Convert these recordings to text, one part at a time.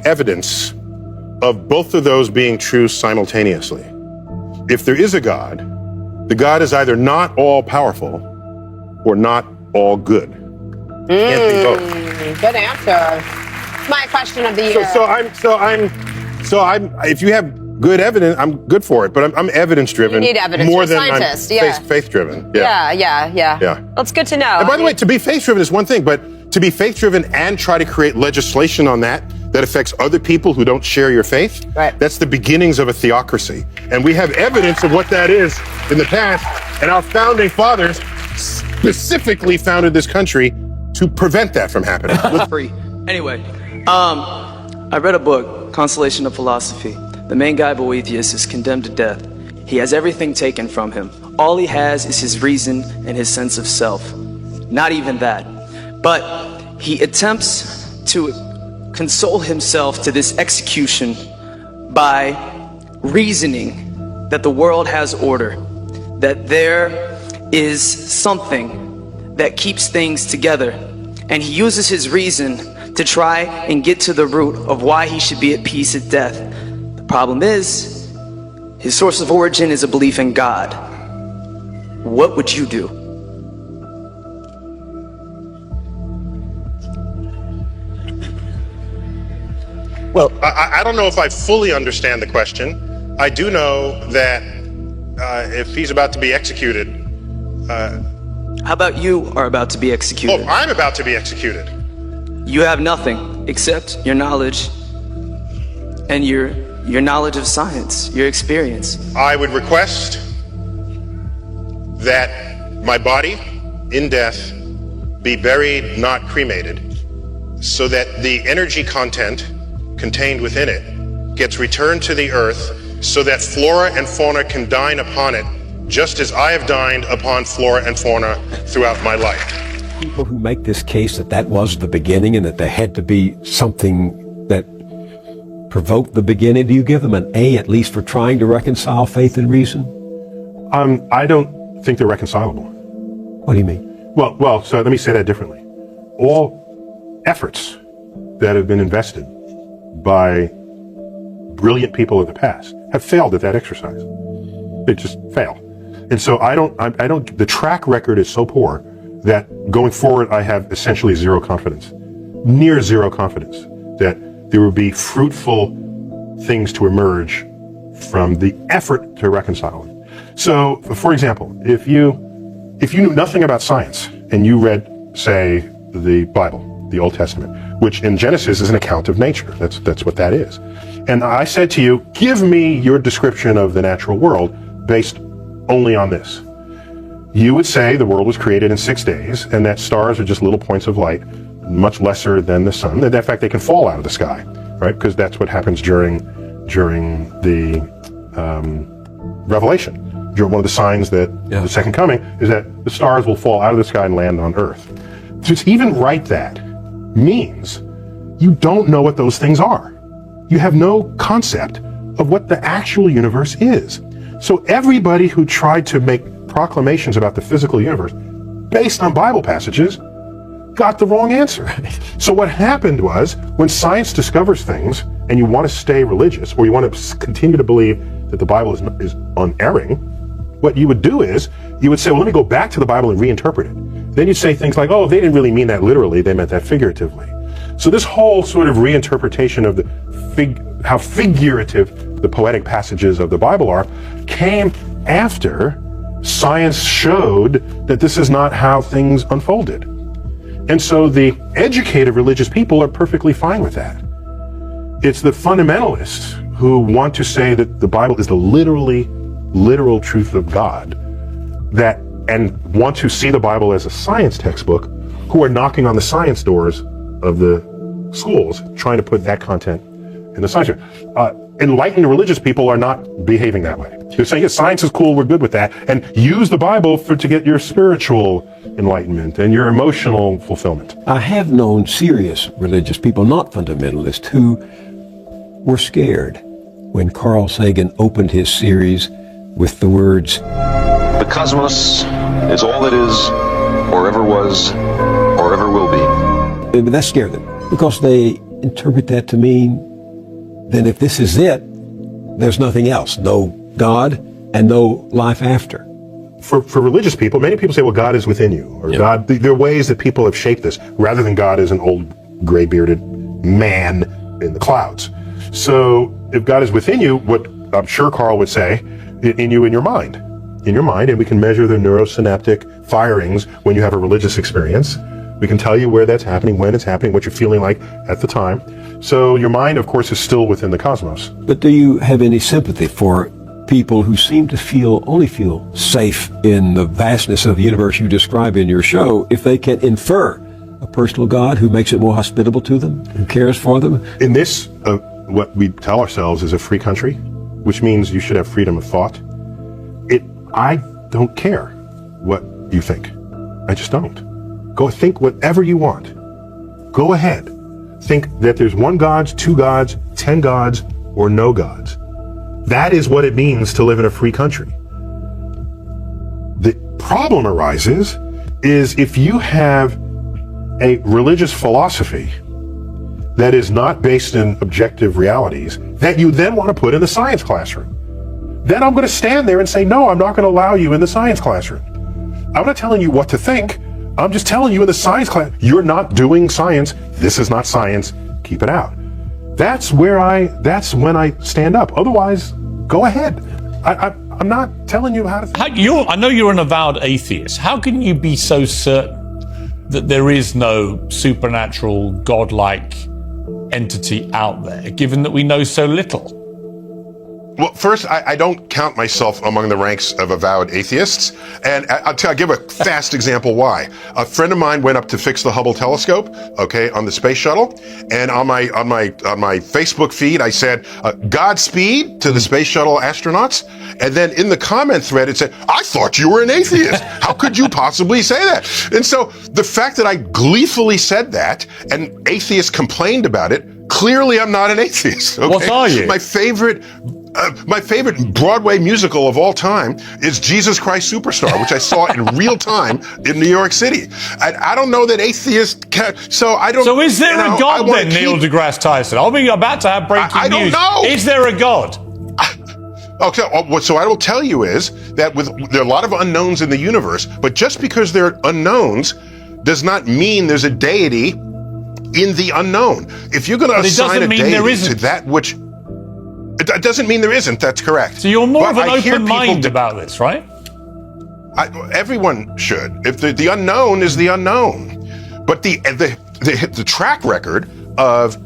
evidence of both of those being true simultaneously. If there is a God, the God is either not all powerful or not all good. Can't be both. Good answer. My question of the year. So I'm. If you have good evidence, I'm good for it. But I'm evidence driven. You need evidence. More You're a than scientist, I'm faith driven. Yeah. That's good to know. And by the way, to be faith driven is one thing, but to be faith driven and try to create legislation on that affects other people who don't share your faith, right. That's the beginnings of a theocracy. And we have evidence of what that is in the past. And our founding fathers specifically founded this country to prevent that from happening. Free. Anyway, I read a book, Consolation of Philosophy. The main guy, Boethius, is condemned to death. He has everything taken from him. All he has is his reason and his sense of self. Not even that. But he attempts to console himself to this execution by reasoning that the world has order, that there is something that keeps things together. And he uses his reason to try and get to the root of why he should be at peace at death. The problem is, his source of origin is a belief in God. What would you do? Well, I don't know if I fully understand the question. I do know that if he's about to be executed... How about you are about to be executed? Oh, I'm about to be executed. You have nothing except your knowledge and your knowledge of science, your experience. I would request that my body in death be buried, not cremated, so that the energy content contained within it gets returned to the earth so that flora and fauna can dine upon it, just as I have dined upon flora and fauna throughout my life. People who make this case that that was the beginning and that there had to be something that provoked the beginning, do you give them an A at least for trying to reconcile faith and reason? I don't think they're reconcilable. What do you mean? Well, so let me say that differently. All efforts that have been invested by brilliant people of the past have failed at that exercise. They just fail. And so the track record is so poor that going forward I have essentially zero confidence, near zero confidence that there will be fruitful things to emerge from the effort to reconcile it. So, for example, if you knew nothing about science and you read, say, the Bible, the Old Testament, which in Genesis is an account of nature. That's what that is. And I said to you, give me your description of the natural world based only on this. You would say the world was created in 6 days and that stars are just little points of light, much lesser than the sun. And in fact, they can fall out of the sky, right? Because that's what happens during the Revelation. One of the signs that the second coming is that the stars will fall out of the sky and land on Earth. So to even write that means you don't know what those things are. You have no concept of what the actual universe is. So everybody who tried to make proclamations about the physical universe based on Bible passages got the wrong answer. So what happened was, when science discovers things and you want to stay religious, or you want to continue to believe that the Bible is unerring, what you would do is, you would say, well, let me go back to the Bible and reinterpret it. Then you'd say things like, oh, they didn't really mean that literally, they meant that figuratively. So this whole sort of reinterpretation of how figurative the poetic passages of the Bible are came after science showed that this is not how things unfolded. And so the educated religious people are perfectly fine with that. It's the fundamentalists who want to say that the Bible is the literal truth of God, and want to see the Bible as a science textbook, who are knocking on the science doors of the schools trying to put that content in the science. Enlightened religious people are not behaving that way. They're saying, yes, science is cool, we're good with that, and use the Bible to get your spiritual enlightenment and your emotional fulfillment. I have known serious religious people, not fundamentalists, who were scared when Carl Sagan opened his series with the words, "The cosmos is all that is, or ever was, or ever will be." That scared them, because they interpret that to mean then if this is it, there's nothing else. No God and no life after. For religious people, many people say, well, God is within you, or God, there are ways that people have shaped this, rather than God is an old gray-bearded man in the clouds. So if God is within you, what I'm sure Carl would say, in your mind, and we can measure the neurosynaptic firings when you have a religious experience. We can tell you where that's happening, when it's happening, what you're feeling like at the time. So your mind, of course, is still within the cosmos. But do you have any sympathy for people who seem to only feel safe in the vastness of the universe you describe in your show if they can infer a personal God who makes it more hospitable to them, who cares for them? In this, what we tell ourselves is a free country, which means you should have freedom of thought. I don't care what you think. I just don't. Go think whatever you want. Go ahead. Think that there's one God, 2 gods, 10 gods, or no gods. That is what it means to live in a free country. The problem arises is if you have a religious philosophy that is not based in objective realities that you then want to put in the science classroom. Then I'm going to stand there and say, no, I'm not going to allow you in the science classroom. I'm not telling you what to think. I'm just telling you in the science class, you're not doing science. This is not science. Keep it out. That's when I stand up. Otherwise, go ahead. I'm not telling you how to think. I know you're an avowed atheist. How can you be so certain that there is no supernatural, godlike entity out there, given that we know so little? Well, first, I don't count myself among the ranks of avowed atheists, and I'll give a fast example why. A friend of mine went up to fix the Hubble telescope, on the space shuttle, and on my Facebook feed, I said, Godspeed to the space shuttle astronauts, and then in the comment thread, it said, I thought you were an atheist. How could you possibly say that? And so the fact that I gleefully said that, and atheists complained about it, clearly I'm not an atheist. Okay? What are you? My favorite Broadway musical of all time is Jesus Christ Superstar, which I saw in real time in New York City. I don't know that atheists can, so I don't. So is there a God then, Neil deGrasse Tyson? I'll be about to have breaking news. I don't know. Is there a God? Okay, so what I will tell you is that there are a lot of unknowns in the universe, but just because there are unknowns does not mean there's a deity in the unknown. If you're going to assign a deity to that which... It doesn't mean there isn't, that's correct. So you're more of an open mind about this, right? Everyone should. If the unknown is the unknown. But the track record of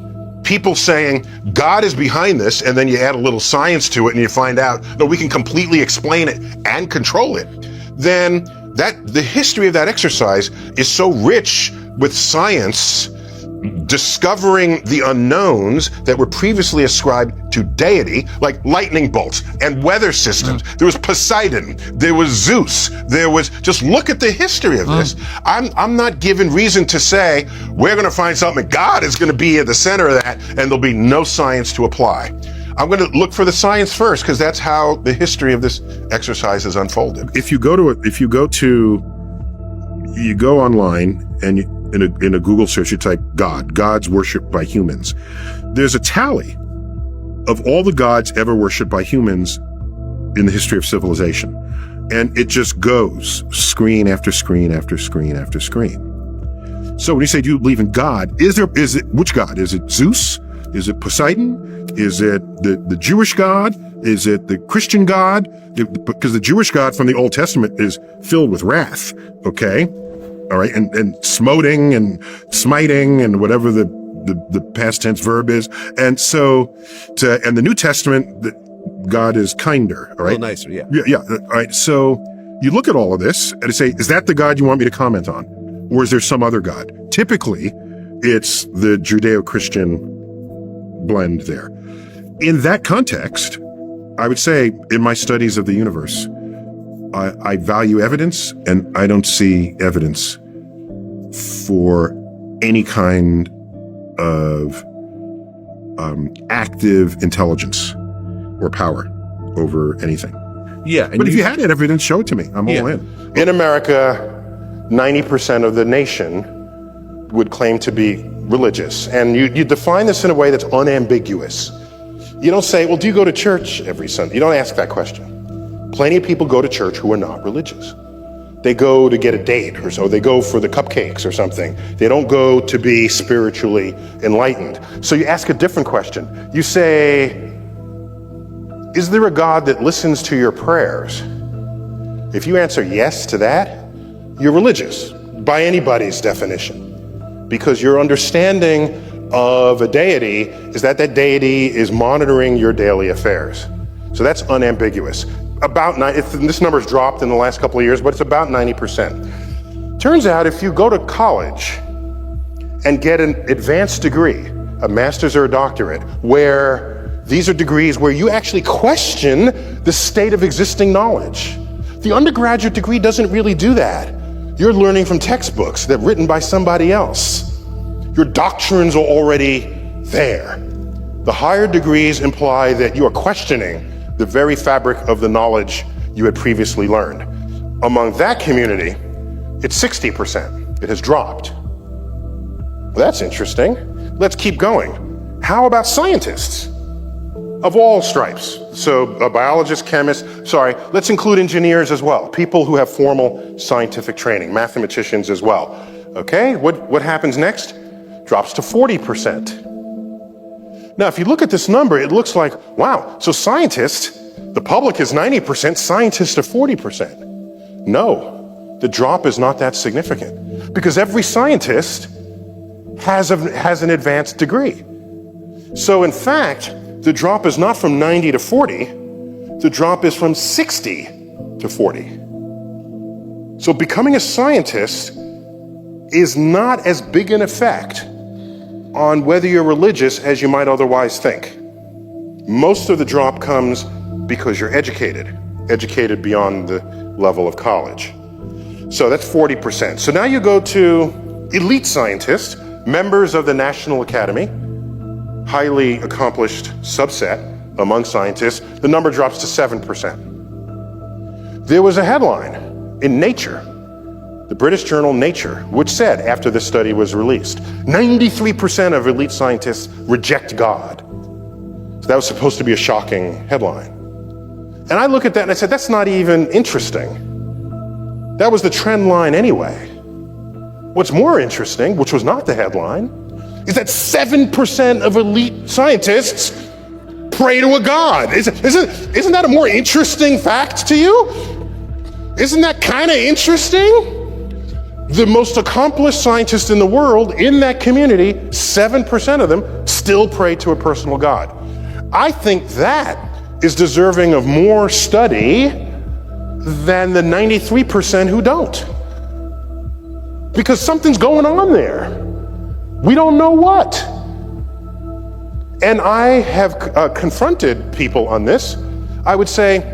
people saying God is behind this, and then you add a little science to it and you find out, no, we can completely explain it and control it, then the history of that exercise is so rich with science discovering the unknowns that were previously ascribed to deity, like lightning bolts and weather systems. There was Poseidon, there was Zeus, just look at the history of this. I'm not given reason to say, we're gonna find something, God is gonna be at the center of that, and there'll be no science to apply. I'm going to look for the science first, because that's how the history of this exercise has unfolded. If you go online and in a Google search, you type God's worshipped by humans. There's a tally of all the gods ever worshipped by humans in the history of civilization. And it just goes screen after screen after screen after screen. So when you say, do you believe in God? Which God? Is it Zeus? Is it Poseidon? Is it the Jewish God? Is it the Christian God? Because the Jewish God from the Old Testament is filled with wrath, okay? All right, and smoting and smiting and whatever the past tense verb is. And so, and the New Testament, God is kinder, all right? A little nicer, yeah. Yeah, all right. So you look at all of this and say, is that the God you want me to comment on? Or is there some other God? Typically, it's the Judeo-Christian blend there. In that context, I would say in my studies of the universe, I value evidence, and I don't see evidence for any kind of active intelligence or power over anything. Yeah. But if you had evidence, show it to me. I'm all in. In America, 90% of the nation would claim to be religious. And you define this in a way that's unambiguous. You don't say, well, do you go to church every Sunday? You don't ask that question. Plenty of people go to church who are not religious. They go to get a date or so. They go for the cupcakes or something. They don't go to be spiritually enlightened. So you ask a different question. You say, is there a God that listens to your prayers? If you answer yes to that, you're religious by anybody's definition, because your understanding of a deity is that that deity is monitoring your daily affairs. So that's unambiguous. This number's dropped in the last couple of years, but it's about 90%. Turns out if you go to college and get an advanced degree, a master's or a doctorate, where these are degrees where you actually question the state of existing knowledge. The undergraduate degree doesn't really do that. You're learning from textbooks that are written by somebody else. Your doctrines are already there. The higher degrees imply that you are questioning the very fabric of the knowledge you had previously learned. Among that community, it's 60%. It has dropped. Well, that's interesting. Let's keep going. How about scientists of all stripes? So biologists, chemists, let's include engineers as well. People who have formal scientific training, mathematicians as well. Okay, what happens next? Drops to 40%. Now, if you look at this number, it looks like, wow, so scientists, the public is 90%, scientists are 40%. No, the drop is not that significant, because every scientist has an advanced degree. So in fact, the drop is not from 90 to 40, the drop is from 60 to 40. So becoming a scientist is not as big an effect on whether you're religious as you might otherwise think. Most of the drop comes because you're educated beyond the level of college. So that's 40%. So now you go to elite scientists, members of the National Academy, highly accomplished subset among scientists. The number drops to 7%. There was a headline in Nature, the British journal Nature, which said, after this study was released, 93% of elite scientists reject God. So that was supposed to be a shocking headline. And I look at that and I said, that's not even interesting. That was the trend line anyway. What's more interesting, which was not the headline, is that 7% of elite scientists pray to a God. Isn't that a more interesting fact to you? Isn't that kind of interesting? The most accomplished scientists in the world, in that community, 7% of them still pray to a personal God. I think that is deserving of more study than the 93% who don't. Because something's going on there. We don't know what. And I have confronted people on this. I would say,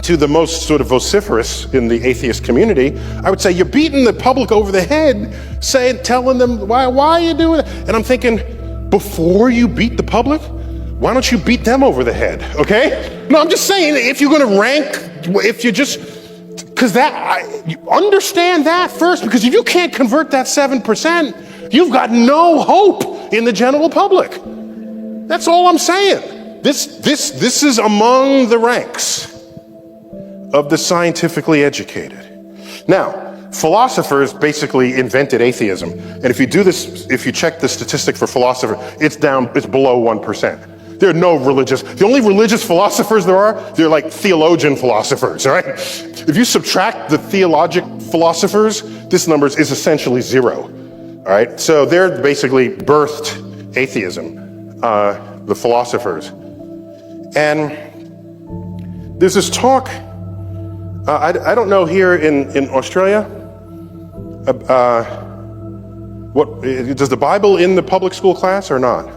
to the most sort of vociferous in the atheist community, I would say, you're beating the public over the head, telling them, why are you doing it? And I'm thinking, before you beat the public, why don't you beat them over the head, okay? No, I'm just saying, if you're gonna rank, you understand that first, because if you can't convert that 7%, you've got no hope in the general public. That's all I'm saying. This is among the ranks of the scientifically educated. Now, philosophers basically invented atheism. And if you check the statistic for philosophers, it's below 1%. There are no the only religious philosophers there are, they're like theologian philosophers, all right? If you subtract the theologic philosophers, this number is essentially zero, all right? So they're basically birthed atheism, the philosophers. And there's this talk, I don't know here in Australia, does the Bible in the public school class or not?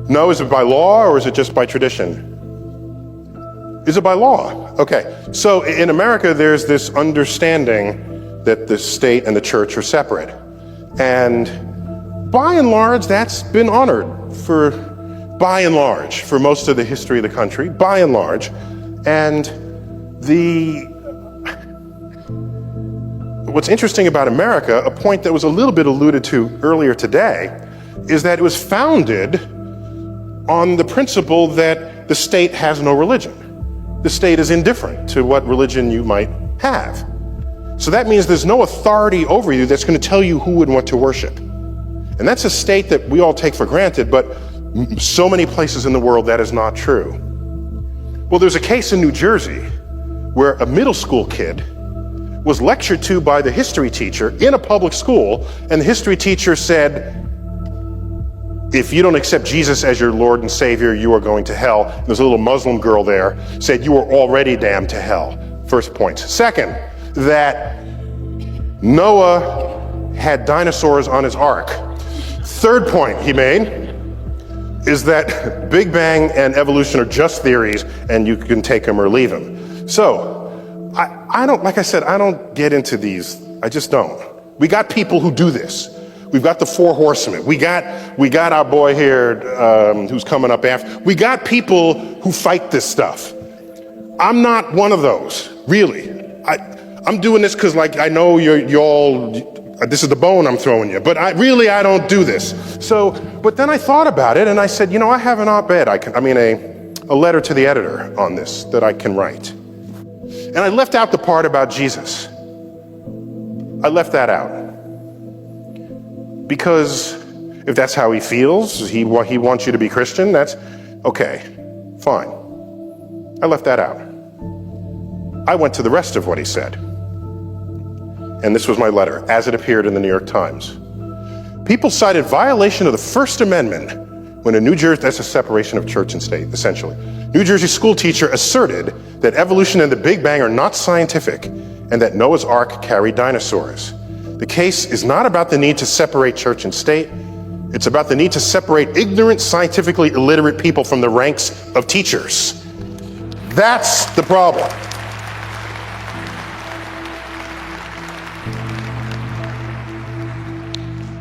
No, is it by law or is it just by tradition? Is it by law? Okay, so in America there's this understanding that the state and the church are separate. And by and large that's been honored for most of the history of the country, by and large. And what's interesting about America, a point that was a little bit alluded to earlier today, is that it was founded on the principle that the state has no religion. The state is indifferent to what religion you might have. So that means there's no authority over you that's going to tell you who and what to worship. And that's a state that we all take for granted, but so many places in the world that is not true. Well, there's a case in New Jersey where a middle school kid was lectured to by the history teacher in a public school, and the history teacher said, if you don't accept Jesus as your Lord and Savior, you are going to hell. There's a little Muslim girl there, said you are already damned to hell. First point. Second, that Noah had dinosaurs on his ark. Third point he made is that Big Bang and evolution are just theories and you can take them or leave them. So, I don't, like I said, I don't get into these. I just don't. We got people who do this. We've got the four horsemen. We got our boy here who's coming up after. We got people who fight this stuff. I'm not one of those, really. I'm doing this because, like, I know you're all, this is the bone I'm throwing you, but I don't do this. So, but then I thought about it and I said, you know, I have an op-ed, a letter to the editor on this that I can write. And I left out the part about Jesus. I left that out. Because if that's how he feels, he wants you to be Christian, that's okay, fine. I left that out. I went to the rest of what he said. And this was my letter, as it appeared in the New York Times. People cited violation of the First Amendment when a New Jersey, that's a separation of church and state, essentially. New Jersey school teacher asserted that evolution and the Big Bang are not scientific and that Noah's Ark carried dinosaurs. The case is not about the need to separate church and state. It's about the need to separate ignorant, scientifically illiterate people from the ranks of teachers. That's the problem.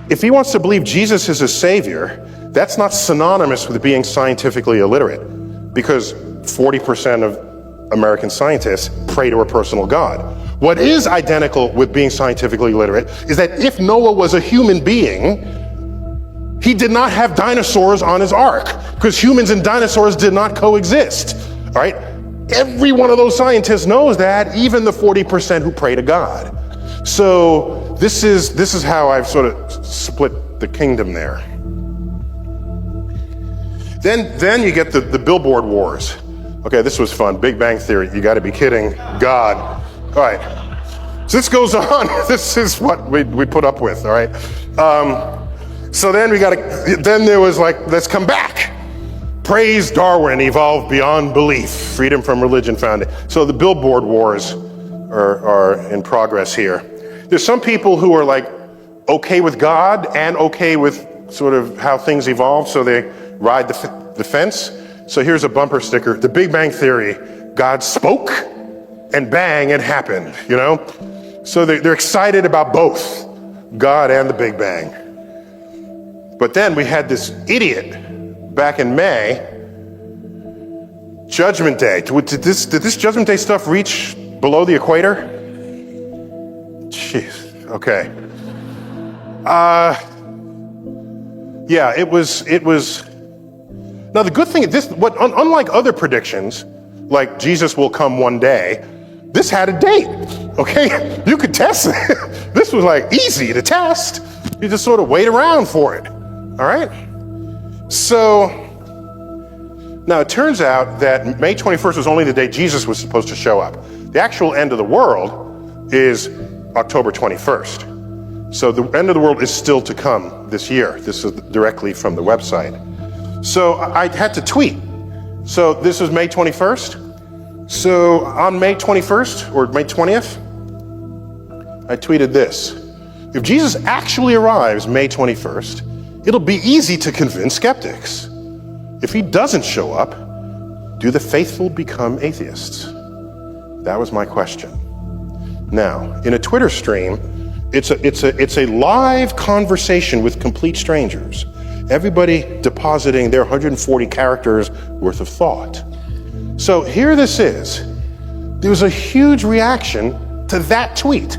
If he wants to believe Jesus is his savior, that's not synonymous with being scientifically illiterate, because 40% of American scientists pray to a personal God. What is identical with being scientifically literate is that if Noah was a human being, he did not have dinosaurs on his ark, because humans and dinosaurs did not coexist. All right? Every one of those scientists knows that, even the 40% who pray to God. So this is how I've sort of split the kingdom there. Then you get the billboard wars. Okay, this was fun. Big Bang Theory. You got to be kidding. God. All right. So this goes on. This is what we put up with. All right. So then then there was like, let's come back. Praise Darwin, evolved beyond belief. Freedom from religion found it. So the billboard wars are in progress here. There's some people who are like okay with God and okay with sort of how things evolve, so they ride the fence. So here's a bumper sticker: the Big Bang Theory, God spoke and bang, it happened, you know? So they're excited about both God and the Big Bang. But then we had this idiot back in May, Judgment Day. Did this Judgment Day stuff reach below the equator? Jeez, okay. Yeah, it was. Now the good thing is unlike other predictions, like Jesus will come one day, this had a date, okay? You could test it. This was like easy to test. You just sort of wait around for it, all right? So, now it turns out that May 21st was only the day Jesus was supposed to show up. The actual end of the world is October 21st. So the end of the world is still to come this year. This is directly from the website. So I had to tweet. So this is May 21st. So on May 21st or May 20th, I tweeted this: if Jesus actually arrives May 21st, it'll be easy to convince skeptics. If he doesn't show up, do the faithful become atheists? That was my question. Now, in a Twitter stream, it's a live conversation with complete strangers. Everybody depositing their 140 characters worth of thought. So here this is. There was a huge reaction to that tweet.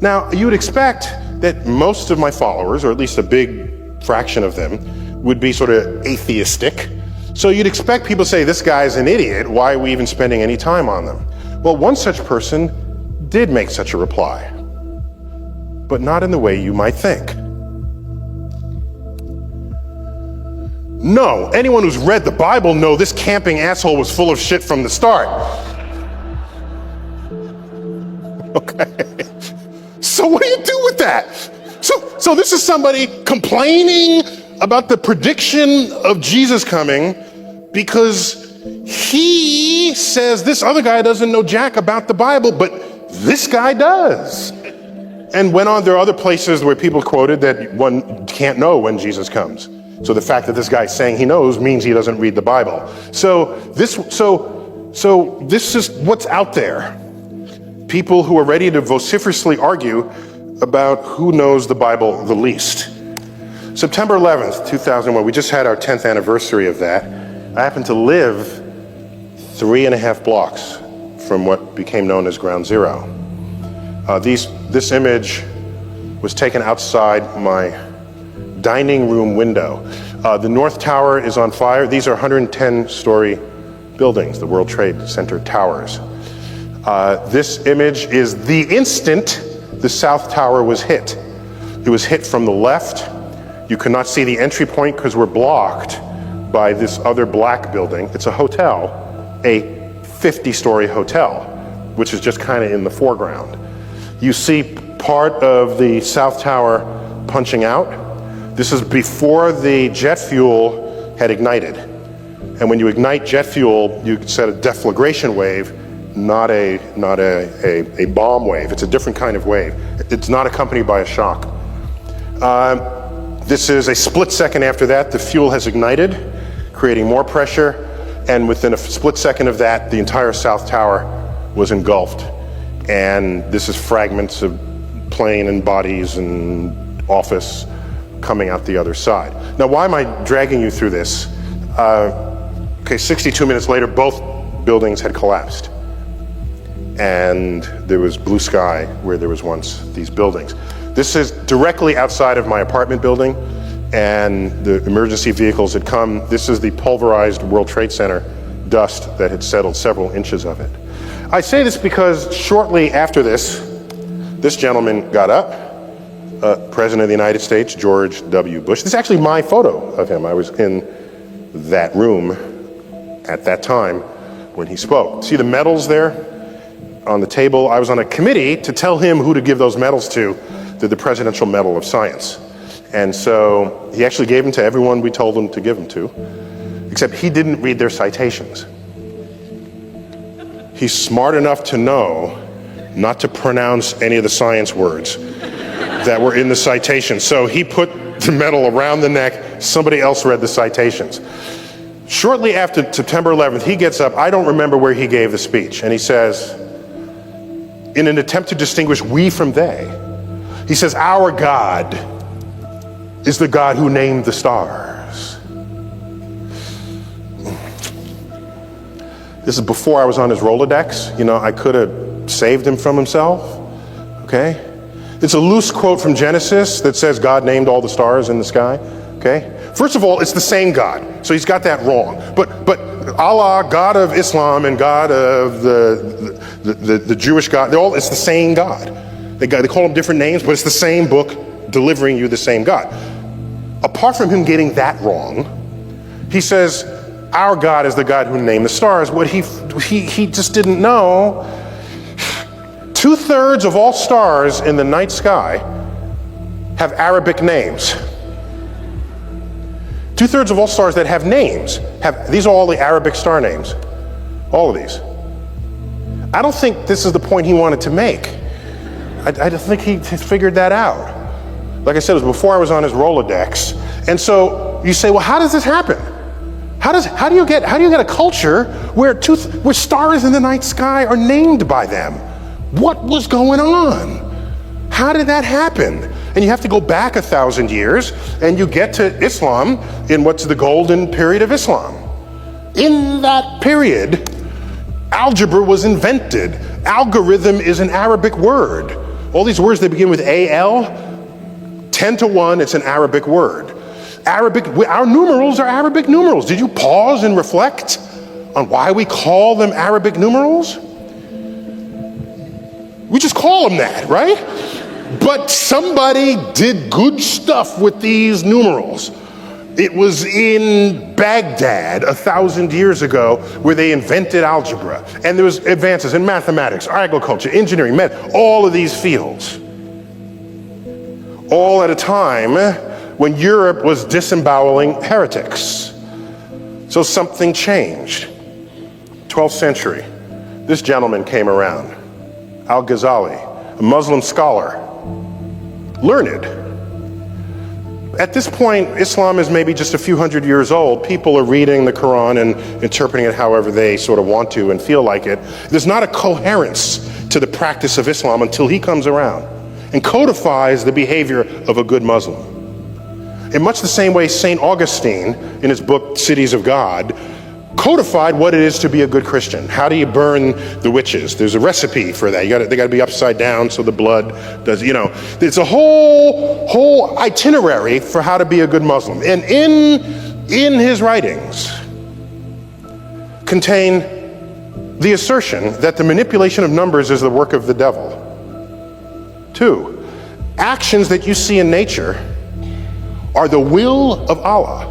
Now, you would expect that most of my followers, or at least a big fraction of them, would be sort of atheistic. So you'd expect people to say, this guy's an idiot, why are we even spending any time on them? Well, one such person did make such a reply, but not in the way you might think. No, anyone who's read the Bible know this camping asshole was full of shit from the start. Okay. So what do you do with that? So this is somebody complaining about the prediction of Jesus coming because he says this other guy doesn't know jack about the Bible, but this guy does. And went on, there are other places where people quoted that one can't know when Jesus comes. So the fact that this guy's saying he knows means he doesn't read the Bible. So this is what's out there. People who are ready to vociferously argue about who knows the Bible the least. September 11th, 2001, we just had our 10th anniversary of that. I happen to live 3.5 blocks from what became known as Ground Zero. This image was taken outside my dining room window. The North Tower is on fire. These are 110-story buildings, the World Trade Center towers. This image is the instant the South Tower was hit. It was hit from the left. You could not see the entry point because we're blocked by this other black building. It's a hotel, a 50-story hotel, which is just kind of in the foreground. You see part of the South Tower punching out. This is before the jet fuel had ignited. And when you ignite jet fuel, you set a deflagration wave, not a bomb wave. It's a different kind of wave. It's not accompanied by a shock. This is a split second after that, the fuel has ignited, creating more pressure, and within a split second of that, the entire South Tower was engulfed. And this is fragments of plane and bodies and office coming out the other side. Now, why am I dragging you through this? 62 minutes later, both buildings had collapsed. And there was blue sky where there was once these buildings. This is directly outside of my apartment building, and the emergency vehicles had come. This is the pulverized World Trade Center dust that had settled several inches of it. I say this because shortly after this gentleman got up, President of the United States, George W. Bush. This is actually my photo of him. I was in that room at that time when he spoke. See the medals there on the table? I was on a committee to tell him who to give those medals to, the Presidential Medal of Science. And so he actually gave them to everyone we told him to give them to, except he didn't read their citations. He's smart enough to know not to pronounce any of the science words that were in the citation. So he put the medal around the neck, somebody else read the citations. Shortly after September 11th, he gets up, I don't remember where he gave the speech, and he says, in an attempt to distinguish we from they, he says, our God is the God who named the stars. This is before I was on his Rolodex. You know, I could have saved him from himself, okay? It's a loose quote from Genesis that says God named all the stars in the sky, okay? First of all, it's the same God, so he's got that wrong. But Allah, God of Islam, and God of the Jewish God, it's the same God. They call them different names, but it's the same book delivering you the same God. Apart from him getting that wrong, he says, our God is the God who named the stars. What he just didn't know, 2/3 of all stars in the night sky have Arabic names. 2/3 of all stars that have names, these are all the Arabic star names. All of these. I don't think this is the point he wanted to make. I don't think he figured that out. Like I said, it was before I was on his Rolodex. And so you say, well, how does this happen? How do you get a culture where stars in the night sky are named by them? What was going on? How did that happen? And you have to go back 1,000 years, and you get to Islam in what's the golden period of Islam. In that period, algebra was invented. Algorithm is an Arabic word. All these words that begin with AL, 10 to 1, it's an Arabic word. Our numerals are Arabic numerals. Did you pause and reflect on why we call them Arabic numerals? We just call them that, right? But somebody did good stuff with these numerals. It was in Baghdad 1,000 years ago where they invented algebra. And there was advances in mathematics, agriculture, engineering, all of these fields. All at a time when Europe was disemboweling heretics. So something changed. 12th century, this gentleman came around, Al-Ghazali, a Muslim scholar, learned. At this point, Islam is maybe just a few hundred years old. People are reading the Quran and interpreting it however they sort of want to and feel like it. There's not a coherence to the practice of Islam until he comes around and codifies the behavior of a good Muslim. In much the same way St. Augustine, in his book Cities of God, codified what it is to be a good Christian. How do you burn the witches? There's a recipe for that. They got to be upside down so the blood does, It's a whole itinerary for how to be a good Muslim. And in his writings contain the assertion that the manipulation of numbers is the work of the devil. 2, actions that you see in nature are the will of Allah.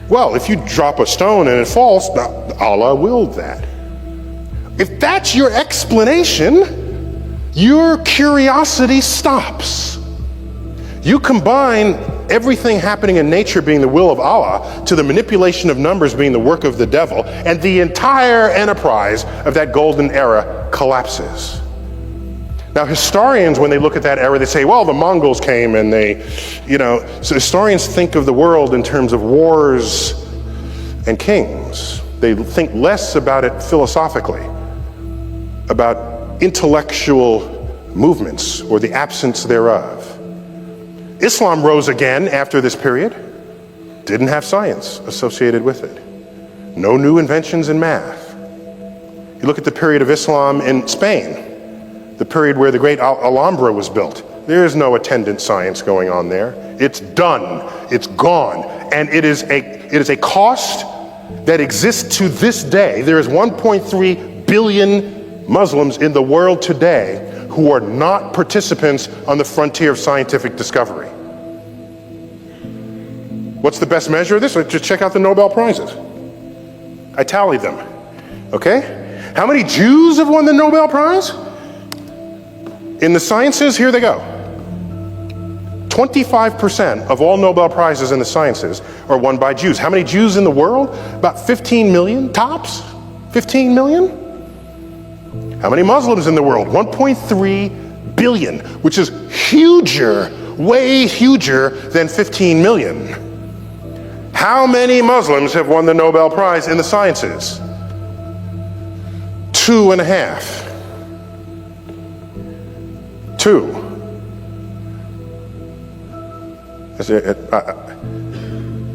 Well, if you drop a stone and it falls, Allah willed that. If that's your explanation, your curiosity stops. You combine everything happening in nature being the will of Allah to the manipulation of numbers being the work of the devil, and the entire enterprise of that golden era collapses. Now, historians, when they look at that era, they say, well, the Mongols came and so historians think of the world in terms of wars and kings. They think less about it philosophically, about intellectual movements or the absence thereof. Islam rose again after this period, didn't have science associated with it. No new inventions in math. You look at the period of Islam in Spain, the period where the great Alhambra was built. There is no attendant science going on there. It's done, it's gone, and it is a cost that exists to this day. There is 1.3 billion Muslims in the world today who are not participants on the frontier of scientific discovery. What's the best measure of this? Just check out the Nobel Prizes. I tallied them, okay? How many Jews have won the Nobel Prize? In the sciences, here they go. 25% of all Nobel Prizes in the sciences are won by Jews. How many Jews in the world? About 15 million, tops? 15 million? How many Muslims in the world? 1.3 billion, which is huger, way huger than 15 million. How many Muslims have won the Nobel Prize in the sciences? 2.5. 2.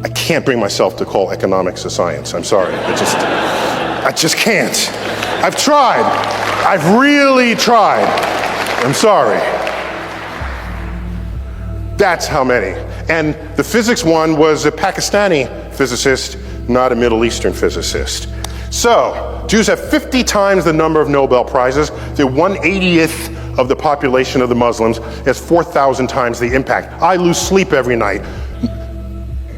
I can't bring myself to call economics a science. I'm sorry. I just can't. I've tried. I've really tried. I'm sorry. That's how many. And the physics one was a Pakistani physicist, not a Middle Eastern physicist. So, Jews have 50 times the number of Nobel Prizes. They're 1/80th of the population of the Muslims. Has 4,000 times the impact. I lose sleep every night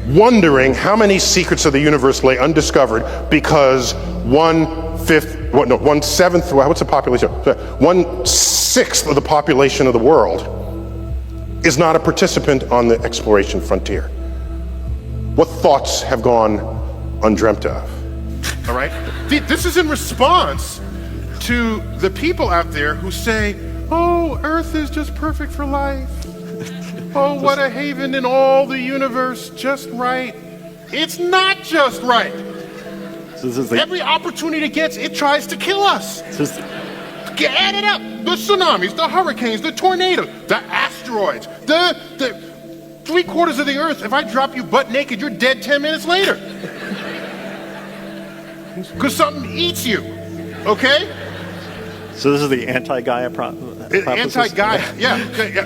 wondering how many secrets of the universe lay undiscovered because 1/6th of the population of the world is not a participant on the exploration frontier. What thoughts have gone undreamt of? All right? This is in response to the people out there who say, oh, Earth is just perfect for life. Oh, what a haven in all the universe, just right. It's not just right. Every opportunity it gets, it tries to kill us. Add it up. The tsunamis, the hurricanes, the tornadoes, the asteroids, the 3/4 of the Earth. If I drop you butt naked, you're dead 10 minutes later. Because something eats you, okay? So this is the anti-Gaia proposition? Anti-Gaia, yeah.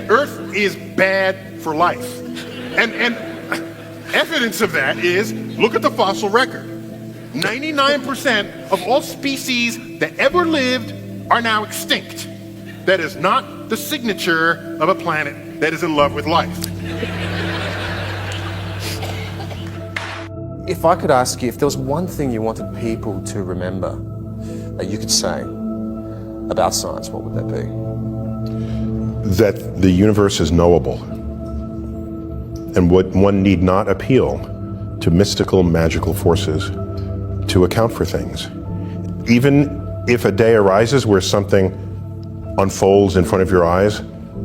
Earth is bad for life. And evidence of that is, look at the fossil record. 99% of all species that ever lived are now extinct. That is not the signature of a planet that is in love with life. If I could ask you, if there was one thing you wanted people to remember that you could say about science, what would that be? That the universe is knowable, and one need not appeal to mystical, magical forces to account for things. Even if a day arises where something unfolds in front of your eyes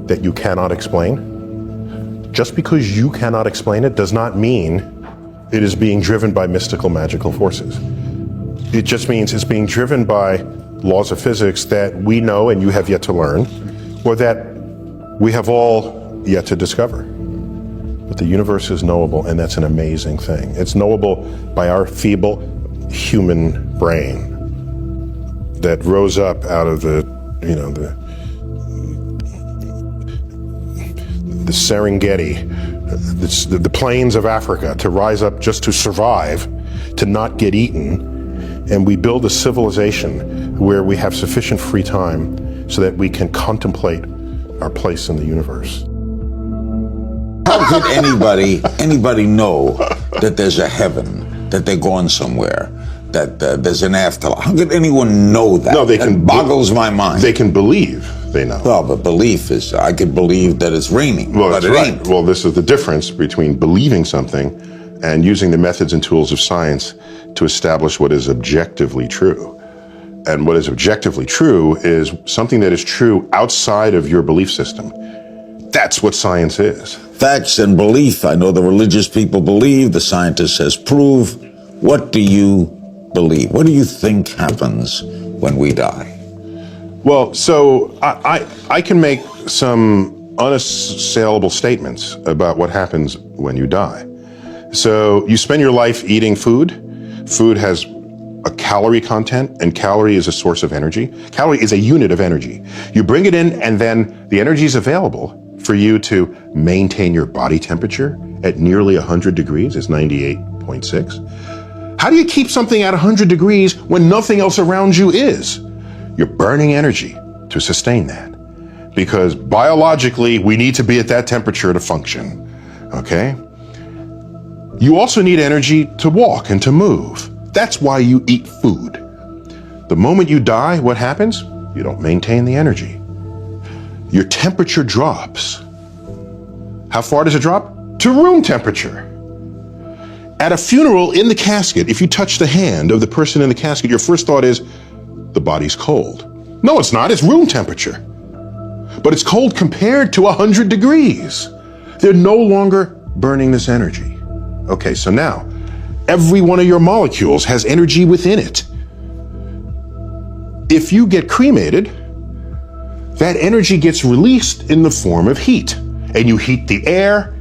that you cannot explain, just because you cannot explain it does not mean it is being driven by mystical, magical forces. It just means it's being driven by laws of physics that we know and you have yet to learn, or that we have all yet to discover. But the universe is knowable, and that's an amazing thing. It's knowable by our feeble human brain that rose up out of the Serengeti, the plains of Africa, to rise up just to survive, to not get eaten. And we build a civilization where we have sufficient free time so that we can contemplate our place in the universe. How could anybody know that there's a heaven, that they're going somewhere, that there's an afterlife? How could anyone know that? No, That boggles my mind. They can believe they know. Well, but belief is, I could believe that it's raining, Well, but that's it right. ain't. Well, this is the difference between believing something and using the methods and tools of science to establish what is objectively true. And what is objectively true is something that is true outside of your belief system. That's what science is. Facts and belief. I know the religious people believe, the scientist says prove. What do you believe? What do you think happens when we die? Well, so I can make some unassailable statements about what happens when you die. So you spend your life eating food. Food has a calorie content, and calorie is a source of energy. Calorie is a unit of energy. You bring it in, and then the energy is available for you to maintain your body temperature at nearly 100 degrees. It's 98.6. How do you keep something at 100 degrees when nothing else around you is? You're burning energy to sustain that. Because biologically, we need to be at that temperature to function, okay? You also need energy to walk and to move. That's why you eat food. The moment you die, what happens? You don't maintain the energy. Your temperature drops. How far does it drop? To room temperature. At a funeral, in the casket, if you touch the hand of the person in the casket, your first thought is, the body's cold. No, it's not. It's room temperature. But it's cold compared to 100 degrees. They're no longer burning this energy. Okay, so now, every one of your molecules has energy within it. If you get cremated, that energy gets released in the form of heat. And you heat the air,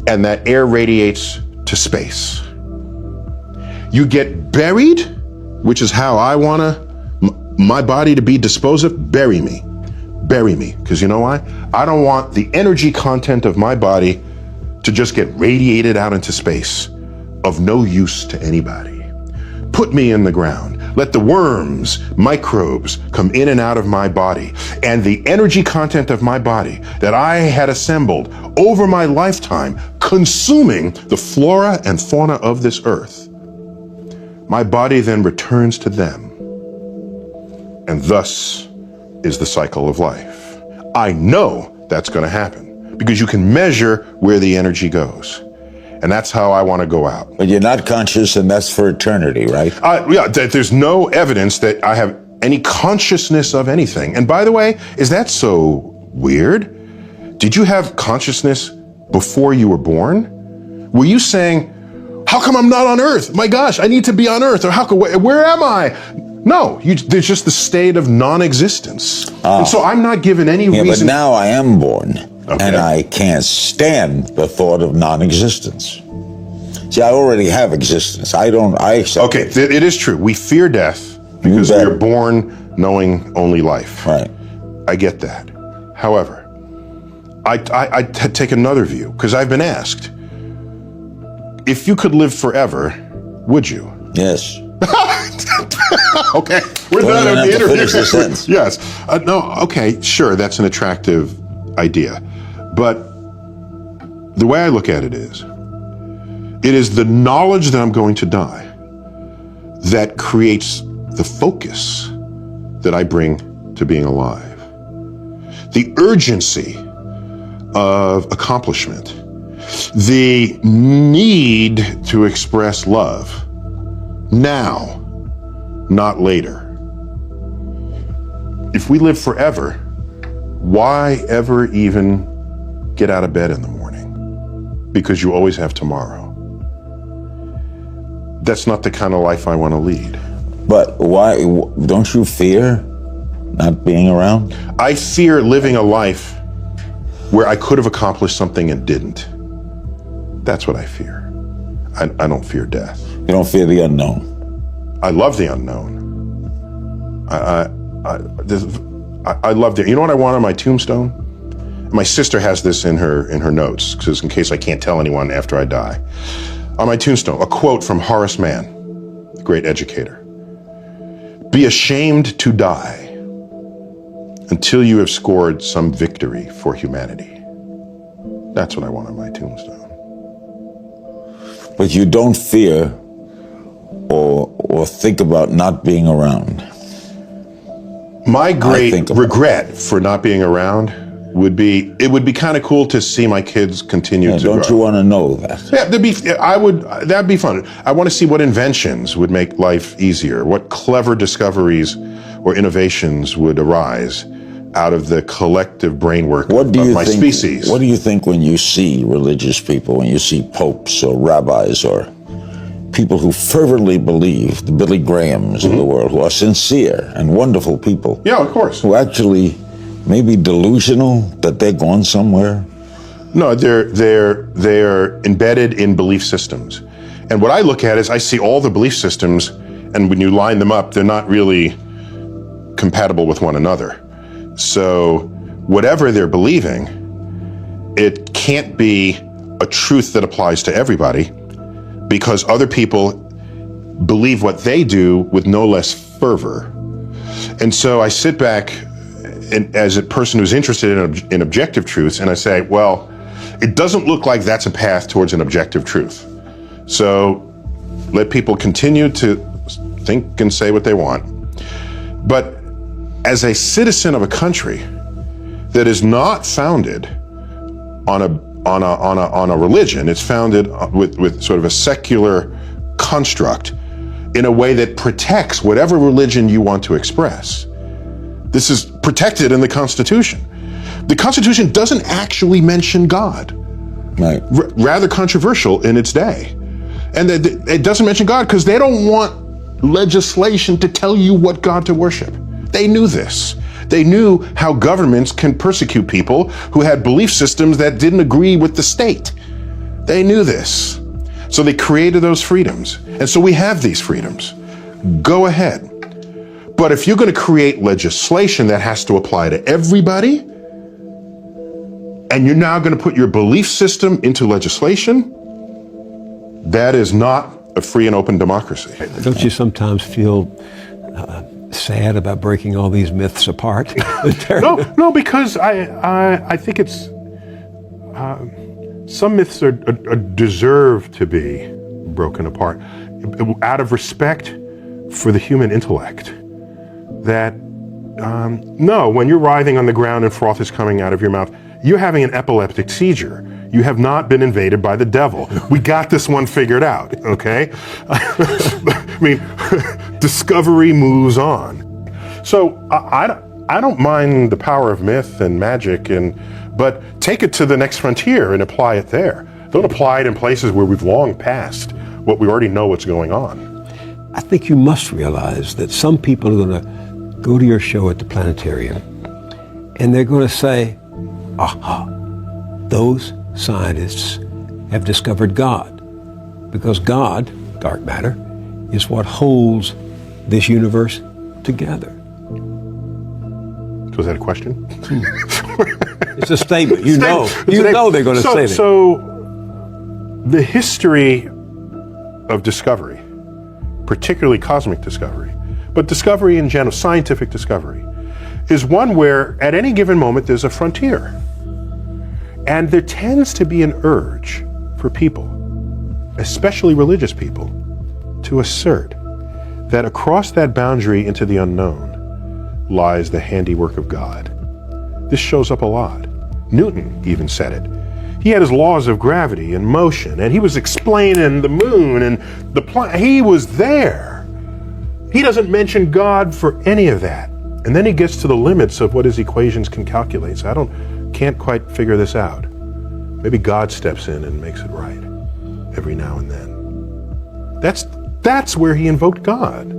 and that air radiates to space. You get buried, which is how I want my body to be disposed of. Bury me. Bury me. Because you know why? I don't want the energy content of my body to just get radiated out into space, of no use to anybody. Put me in the ground. Let the worms, microbes come in and out of my body, and the energy content of my body that I had assembled over my lifetime, consuming the flora and fauna of this earth, my body then returns to them. And thus is the cycle of life. I know that's going to happen because you can measure where the energy goes. And that's how I want to go out. But you're not conscious, and that's for eternity, right? Yeah, there's no evidence that I have any consciousness of anything. And by the way, is that so weird? Did you have consciousness before you were born? Were you saying, how come I'm not on Earth? My gosh, I need to be on Earth. Or where am I? No, there's just the state of non-existence. And so I'm not given any reason. But now I am born. Okay. And I can't stand the thought of non-existence. See, I already have existence. I accept Okay, it is true. We fear death because we are born knowing only life. Right. I get that. However, I take another view, because I've been asked, if you could live forever, would you? Yes. Okay, we're Well, done you with have the to interview. finish the sentence. Yes. No, okay, sure, that's an attractive idea. But the way I look at it is the knowledge that I'm going to die that creates the focus that I bring to being alive. The urgency of accomplishment. The need to express love now, not later. If we live forever, why ever even get out of bed in the morning? Because you always have tomorrow. That's not the kind of life I want to lead. But why, don't you fear not being around? I fear living a life where I could have accomplished something and didn't. That's what I fear. I don't fear death. You don't fear the unknown? I love the unknown. I love the, you know what I want on my tombstone? My sister has this in her notes, because in case I can't tell anyone after I die. On my tombstone, a quote from Horace Mann, the great educator. Be ashamed to die until you have scored some victory for humanity. That's what I want on my tombstone. But you don't fear or think about not being around? My great regret for not being around would be, it would be kind of cool to see my kids continue to grow. Don't you want to know that? Yeah, that'd be fun. I want to see what inventions would make life easier, what clever discoveries or innovations would arise out of the collective brainwork of my species. What do you think when you see religious people, when you see popes or rabbis or people who fervently believe, the Billy Grahams of the world, who are sincere and wonderful people? Yeah, of course. Who actually may be delusional that they're going somewhere? No, they're embedded in belief systems. And what I look at is I see all the belief systems, and when you line them up, they're not really compatible with one another. So whatever they're believing, it can't be a truth that applies to everybody, because other people believe what they do with no less fervor. And so I sit back as a person who's interested in objective truths, and I say, well, it doesn't look like that's a path towards an objective truth. So let people continue to think and say what they want. But as a citizen of a country that is not founded on a religion, it's founded with sort of a secular construct in a way that protects whatever religion you want to express. This is protected in the Constitution. The Constitution doesn't actually mention God. Right. Rather controversial in its day. And it doesn't mention God because they don't want legislation to tell you what God to worship. They knew this. They knew how governments can persecute people who had belief systems that didn't agree with the state. They knew this. So they created those freedoms. And so we have these freedoms. Go ahead. But if you're going to create legislation that has to apply to everybody, and you're now going to put your belief system into legislation, that is not a free and open democracy. Don't you sometimes feel sad about breaking all these myths apart? No, because I think it's some myths are deserve to be broken apart out of respect for the human intellect. That no, when you're writhing on the ground and froth is coming out of your mouth, you're having an epileptic seizure. You have not been invaded by the devil. We got this one figured out, okay? I mean, discovery moves on. So I don't mind the power of myth and magic, but take it to the next frontier and apply it there. Don't apply it in places where we've long passed what we already know what's going on. I think you must realize that some people are going to go to your show at the planetarium and they're going to say, aha, those scientists have discovered God, because God, dark matter, is what holds this universe together. So is that a question? It's a statement. You know they're going to say that. So The history of discovery, particularly cosmic discovery, but discovery in general, scientific discovery, is one where at any given moment there's a frontier. And there tends to be an urge for people, especially religious people, to assert that across that boundary into the unknown lies the handiwork of God. This shows up a lot. Newton even said it. He had his laws of gravity and motion, and he was explaining the moon and the planet. He was there. He doesn't mention God for any of that. And then he gets to the limits of what his equations can calculate. So I can't quite figure this out. Maybe God steps in and makes it right every now and then. That's where he invoked God.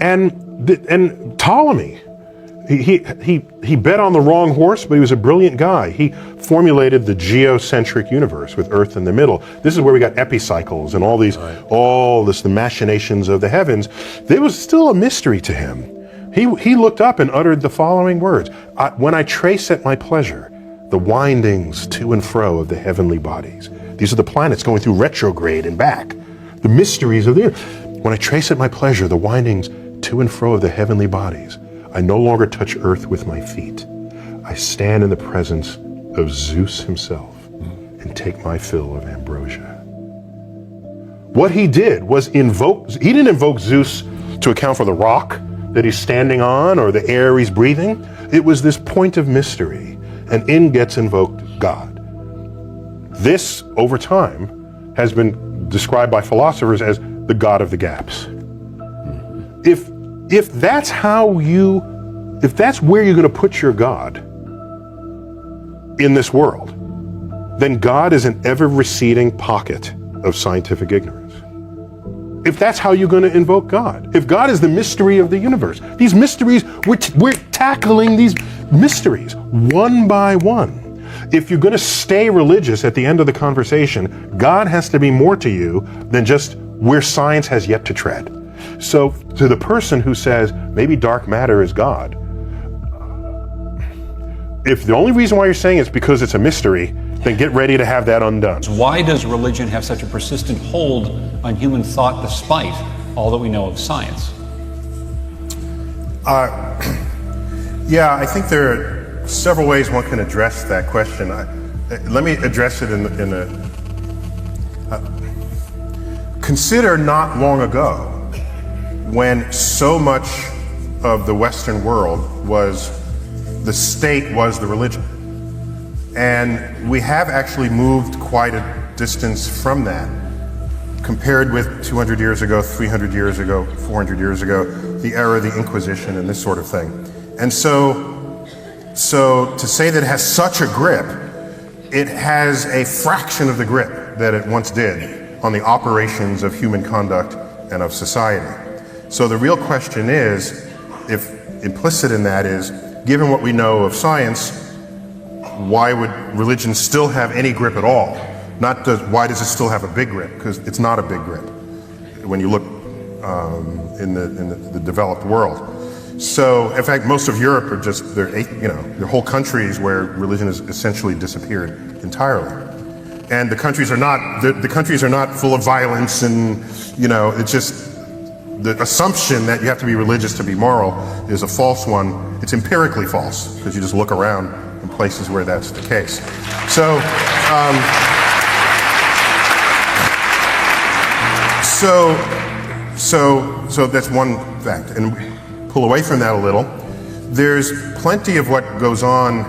And Ptolemy, he bet on the wrong horse, but he was a brilliant guy. He formulated the geocentric universe with Earth in the middle. This is where we got epicycles and all the machinations of the heavens. There was still a mystery to him. He looked up and uttered the following words: when I trace at my pleasure the windings to and fro of the heavenly bodies. These are the planets going through retrograde and back. The mysteries of the earth. When I trace at my pleasure the windings to and fro of the heavenly bodies, I no longer touch earth with my feet. I stand in the presence of Zeus himself and take my fill of ambrosia. What he did was he didn't invoke Zeus to account for the rock that he's standing on or the air he's breathing. It was this point of mystery, and in gets invoked God. This, over time, has been described by philosophers as the God of the gaps. If that's where you're going to put your God in this world, then God is an ever receding pocket of scientific ignorance. If that's how you're going to invoke God, if God is the mystery of the universe, these mysteries, we're tackling these mysteries one by one. If you're going to stay religious at the end of the conversation, God has to be more to you than just where science has yet to tread. So to the person who says maybe dark matter is God, if the only reason why you're saying it's because it's a mystery, then get ready to have that undone. Why does religion have such a persistent hold on human thought despite all that we know of science? Yeah, I think there are several ways one can address that question. Let me address it in a consider not long ago when so much of the Western world was the state was the religion. And we have actually moved quite a distance from that compared with 200 years ago, 300 years ago, 400 years ago, the era of the Inquisition and this sort of thing. And so to say that it has such a grip, it has a fraction of the grip that it once did on the operations of human conduct and of society. So the real question is, if implicit in that is, given what we know of science, why would religion still have any grip at all? Why does it still have a big grip? Because it's not a big grip when you look in the developed world. So, in fact, most of Europe are just, they're whole countries where religion has essentially disappeared entirely. And the countries are not full of violence and, it's just, the assumption that you have to be religious to be moral is a false one. It's empirically false, because you just look around in places where that's the case. So, so that's one fact. And pull away from that a little, there's plenty of what goes on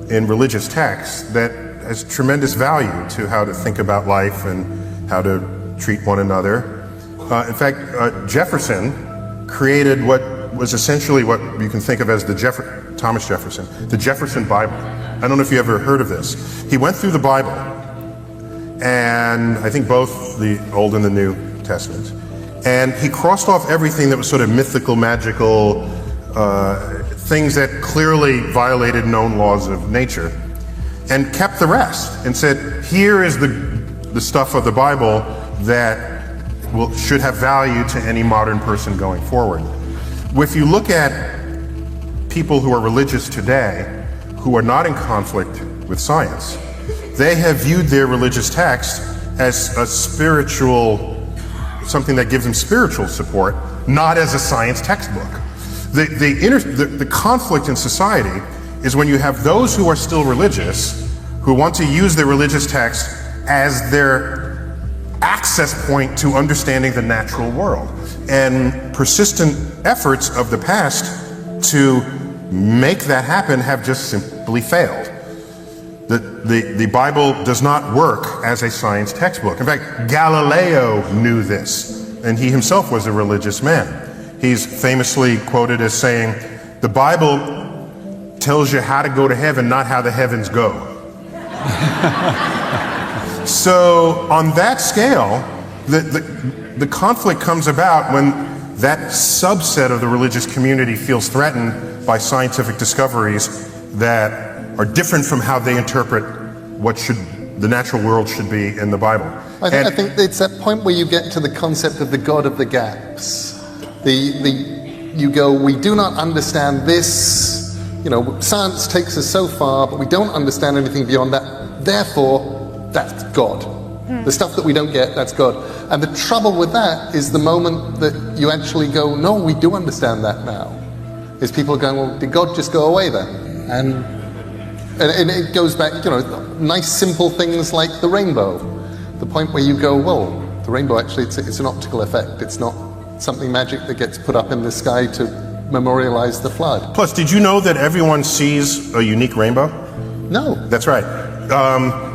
in religious texts that has tremendous value to how to think about life and how to treat one another. In fact, Jefferson created what was essentially what you can think of as Thomas Jefferson, the Jefferson Bible. I don't know if you ever heard of this. He went through the Bible, and I think both the Old and the New Testaments, and he crossed off everything that was sort of mythical, magical, things that clearly violated known laws of nature, and kept the rest, and said, here is the stuff of the Bible that should have value to any modern person going forward. If you look at people who are religious today, who are not in conflict with science, they have viewed their religious text as a spiritual, something that gives them spiritual support, not as a science textbook. The conflict in society is when you have those who are still religious, who want to use the religious text as their access point to understanding the natural world. And persistent efforts of the past to make that happen have just simply failed. The Bible does not work as a science textbook. In fact, Galileo knew this, and he himself was a religious man. He's famously quoted as saying, "The Bible tells you how to go to heaven, not how the heavens go." So on that scale, the conflict comes about when that subset of the religious community feels threatened by scientific discoveries that are different from how they interpret what the natural world should be in the Bible. I think it's that point where you get to the concept of the God of the gaps. You go, we do not understand this, science takes us so far, but we don't understand anything beyond that, therefore, that's God. The stuff that we don't get, that's God. And the trouble with that is the moment that you actually go, no, we do understand that now, is people are going, well, did God just go away then? And it goes back, nice simple things like the rainbow. The point where you go, well, the rainbow actually, it's an optical effect. It's not something magic that gets put up in the sky to memorialize the flood. Plus, did you know that everyone sees a unique rainbow? No. That's right.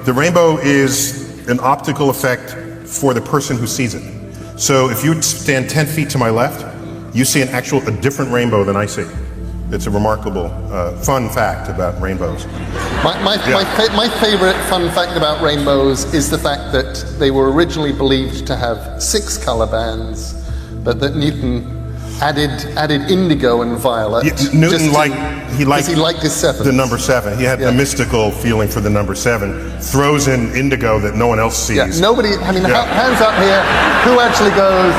The rainbow is an optical effect for the person who sees it. So if you stand 10 feet to my left, you see a different rainbow than I see. It's a remarkable, fun fact about rainbows. My favorite fun fact about rainbows is the fact that they were originally believed to have 6 color bands, but that Newton added indigo and violet. Yeah, Newton he liked his 7. The number 7. He had a mystical feeling for the number 7. Throws in indigo that no one else sees. Yeah, hands up here. Who actually goes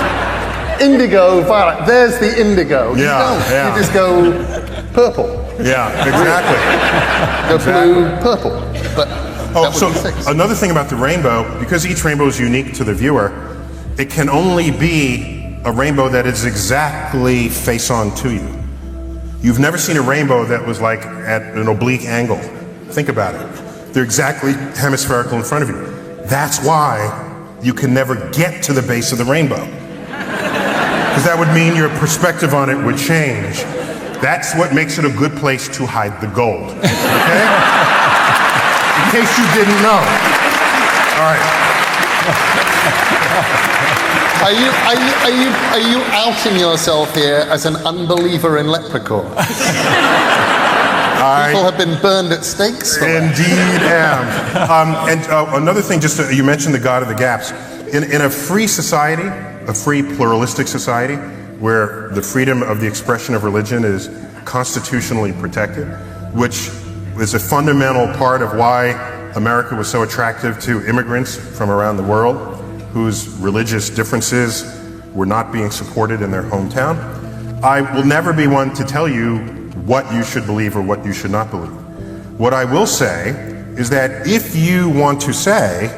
indigo, violet? There's the indigo. You just go purple. Yeah, exactly. Go blue, purple. But so another thing about the rainbow, because each rainbow is unique to the viewer, it can only be a rainbow that is exactly face on to you. You've never seen a rainbow that was like at an oblique angle. Think about it. They're exactly hemispherical in front of you. That's why you can never get to the base of the rainbow. Because that would mean your perspective on it would change. That's what makes it a good place to hide the gold. Okay? In case you didn't know. All right. Are you outing yourself here as an unbeliever in leprechauns? People have been burned at stakes for that. Indeed am. Another thing, you mentioned the God of the gaps. In a free society, a free pluralistic society, where the freedom of the expression of religion is constitutionally protected, which is a fundamental part of why America was so attractive to immigrants from around the world, whose religious differences were not being supported in their hometown. I will never be one to tell you what you should believe or what you should not believe. What I will say is that if you want to say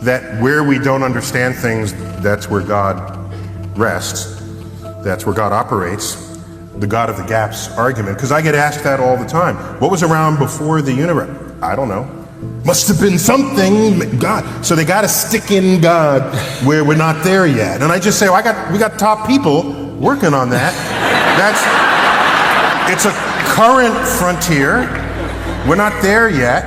that where we don't understand things, that's where God rests, that's where God operates, the God of the gaps argument, because I get asked that all the time. What was around before the universe? I don't know. Must have been something, God. So they got to stick in God where we're not there yet. And I just say, we got top people working on that. It's a current frontier. We're not there yet.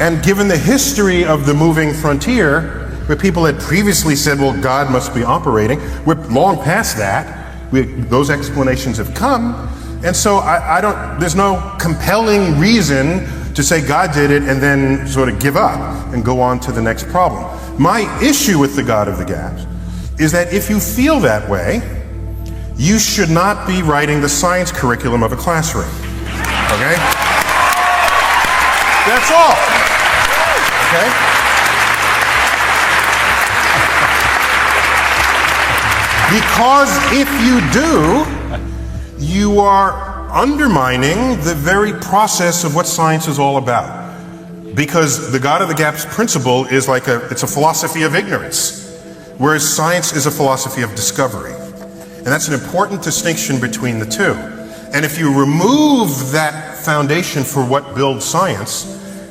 And given the history of the moving frontier, where people had previously said, well, God must be operating, we're long past that. Those explanations have come. And so there's no compelling reason to say God did it and then sort of give up and go on to the next problem. My issue with the God of the gaps is that if you feel that way, you should not be writing the science curriculum of a classroom. Okay? That's all. Okay? Because if you do, you are undermining the very process of what science is all about. Because the God of the gaps principle is it's a philosophy of ignorance, whereas science is a philosophy of discovery. And that's an important distinction between the two. And if you remove that foundation for what builds science,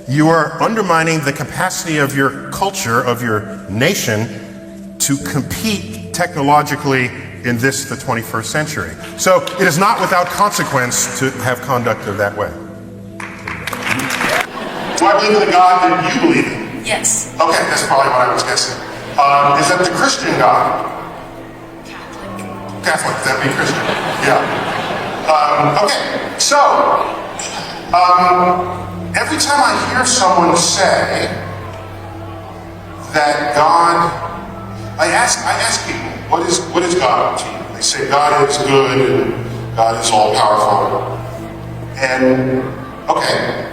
you are undermining the capacity of your culture, of your nation, to compete technologically in the 21st century. So it is not without consequence to have conduct of that way. Do I believe in the God that you believe in? Yes. Okay, that's probably what I was guessing. Is that the Christian God? Catholic, that'd be Christian. Yeah. Okay, so every time I hear someone say that God, I ask people, what is God to you? They say God is good and God is all powerful. And okay.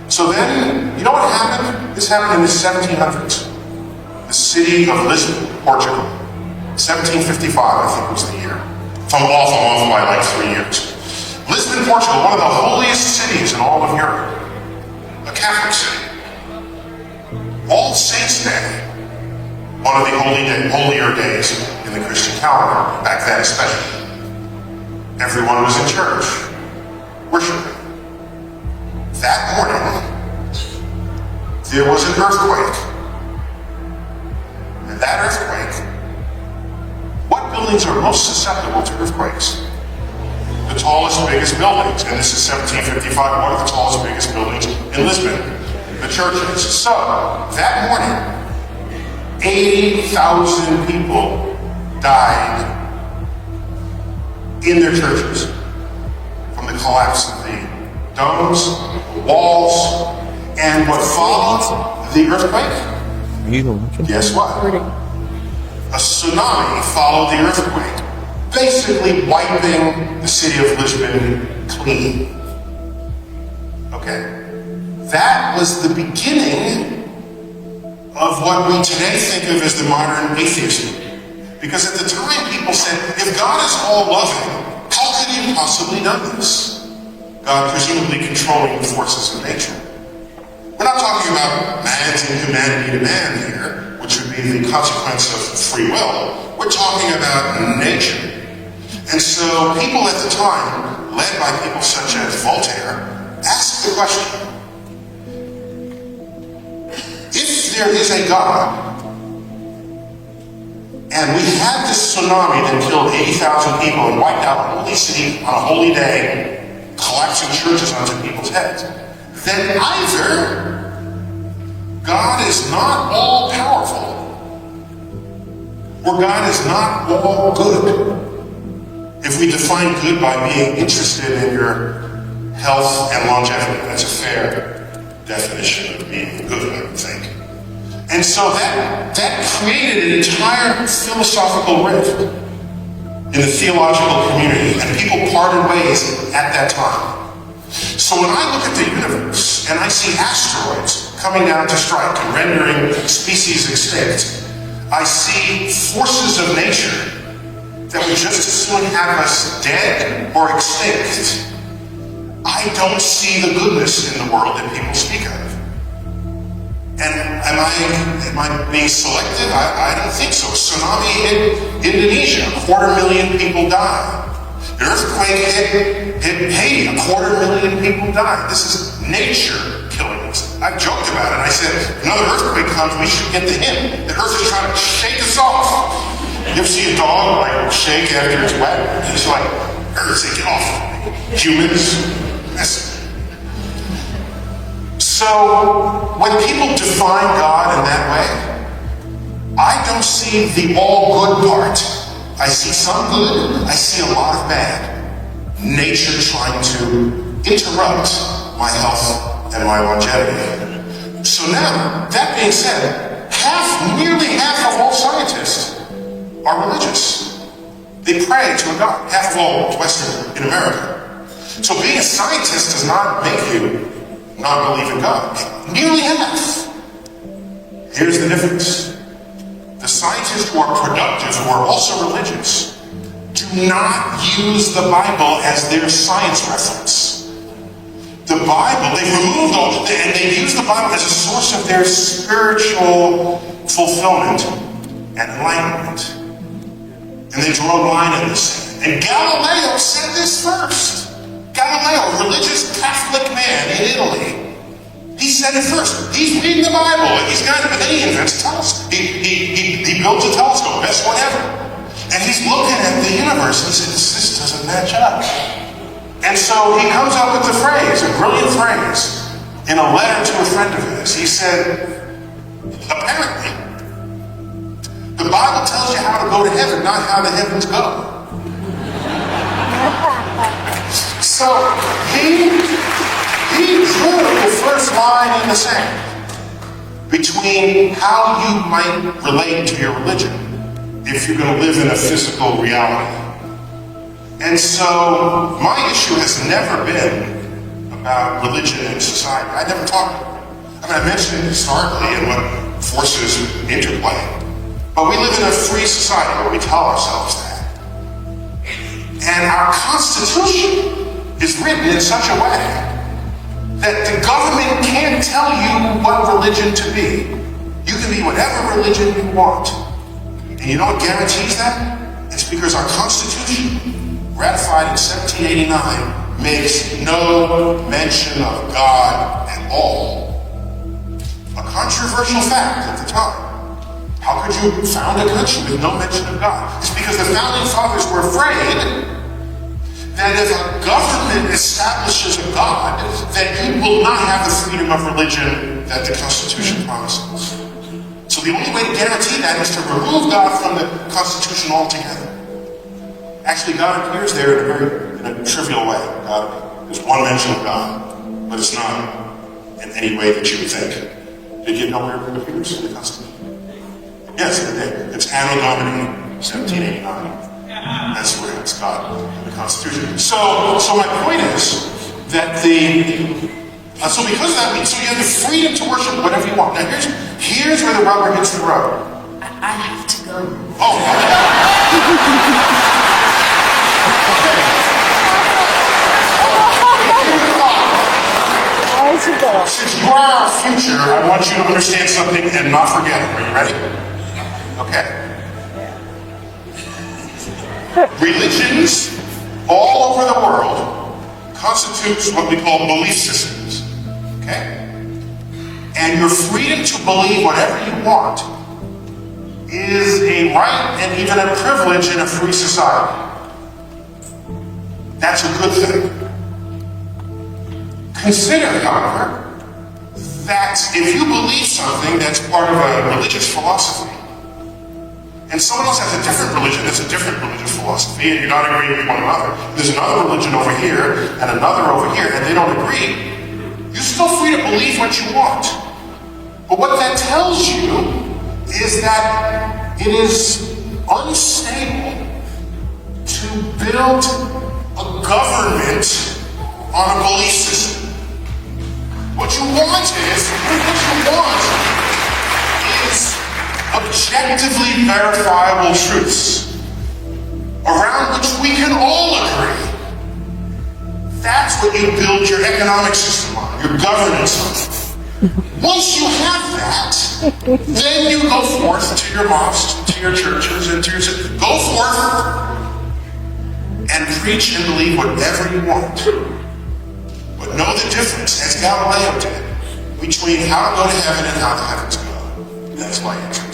So then, you know what happened? This happened in the 1700s. The city of Lisbon, Portugal. 1755, I think was the year. If I'm off by like 3 years. Lisbon, Portugal, one of the holiest cities in all of Europe. A Catholic city. All Saints Day, one of the holier days in the Christian calendar, back then especially. Everyone was in church, worshiping. That morning, there was an earthquake. And that earthquake, what buildings are most susceptible to earthquakes? The tallest, biggest buildings. And this is 1755, one of the tallest, biggest buildings in Lisbon, the churches. So, that morning, 80,000 people died in their churches from the collapse of the domes, walls, and what followed the earthquake? Guess what? A tsunami followed the earthquake, basically wiping the city of Lisbon clean. Okay? That was the beginning of what we today think of as the modern atheism. Because at the time people said, if God is all loving, how could he have possibly done this? God presumably controlling the forces of nature. We're not talking about man's inhumanity to man here, which would be the consequence of free will. We're talking about nature. And so people at the time, led by people such as Voltaire, asked the question, if there is a God, and we had this tsunami that killed 80,000 people and wiped out a holy city on a holy day, collapsing churches onto people's heads, then either God is not all powerful or God is not all good. If we define good by being interested in your health and longevity, that's a fair definition of being good, I would think. And so that created an entire philosophical rift in the theological community, and people parted ways at that time. So when I look at the universe and I see asteroids coming down to strike and rendering species extinct, I see forces of nature that would just as soon have us dead or extinct. I don't see the goodness in the world that people speak of. And am I being selective? I don't think so. Tsunami hit Indonesia, 250,000 people died. The earthquake hit Haiti, 250,000 people died. This is nature killing us. I've joked about it. I said, if another earthquake comes, we should get the hint. The earth is trying to shake us off. You ever see a dog shake after it's wet? It's like, earth, get off. Humans, So, when people define God in that way, I don't see the all good part. I see some good, I see a lot of bad. Nature trying to interrupt my health and my longevity. So now, that being said, nearly half of all scientists are religious. They pray to a God, half of all Western in America. So being a scientist does not make you not believe in God. Nearly half. Here's the difference. The scientists who are productive, who are also religious, do not use the Bible as their science reference. the Bible, they've removed and they've used the Bible as a source of their spiritual fulfillment and enlightenment. And they draw a line in the sand. And Galileo said this first. Galileo, a religious Catholic man in Italy, he said it first. He's reading the Bible, and but then he invents a telescope. He builds a telescope, best one ever. And he's looking at the universe, and he says, this doesn't match up. And so he comes up with the phrase, a brilliant phrase, in a letter to a friend of his. He said, apparently, the Bible tells you how to go to heaven, not how the heavens go. So he drew the first line in the sand between how you might relate to your religion if you're going to live in a physical reality. And so my issue has never been about religion and society. I never talked about it. I mean, I mentioned it historically and what forces interplay. But we live in a free society where we tell ourselves that. And our Constitution is written in such a way that the government can't tell you what religion to be. You can be whatever religion you want. And you know what guarantees that? It's because our Constitution, ratified in 1789, makes no mention of God at all. A controversial fact at the time. How could you found a country with no mention of God? It's because the founding fathers were afraid that if a government establishes a God, that you will not have the freedom of religion that the Constitution promises. So the only way to guarantee that is to remove God from the Constitution altogether. Actually, God appears there in a trivial way. There's one mention of God, but it's not in any way that you would think. Did you know where it appears in the Constitution? Yes, it did. It's Anno Domini 1789. That's where it's God in the Constitution. So my point is that so because of that, so you have the freedom to worship whatever you want. Now here's where the rubber hits the road. I have to go. Oh. Since you are our future, I want you to understand something and not forget it. Are you ready? Okay. Religions all over the world constitutes what we call belief systems. Okay? And your freedom to believe whatever you want is a right and even a privilege in a free society. That's a good thing. Consider, however, that if you believe something that's part of a religious philosophy, and someone else has a different religion that's a different religious philosophy, and you're not agreeing with one another, there's another religion over here and another over here, and they don't agree, you're still free to believe what you want. But what that tells you is that it is unstable to build a government on a belief system. What you want is objectively verifiable truths around which we can all agree. That's what you build your economic system on, your governance on. Once you have that, then you go forth to your mosques, to your churches, and to your cities. Go forth and preach and believe whatever you want. But know the difference, as Galileo did, between how to go to heaven and how the heavens go. That's my answer.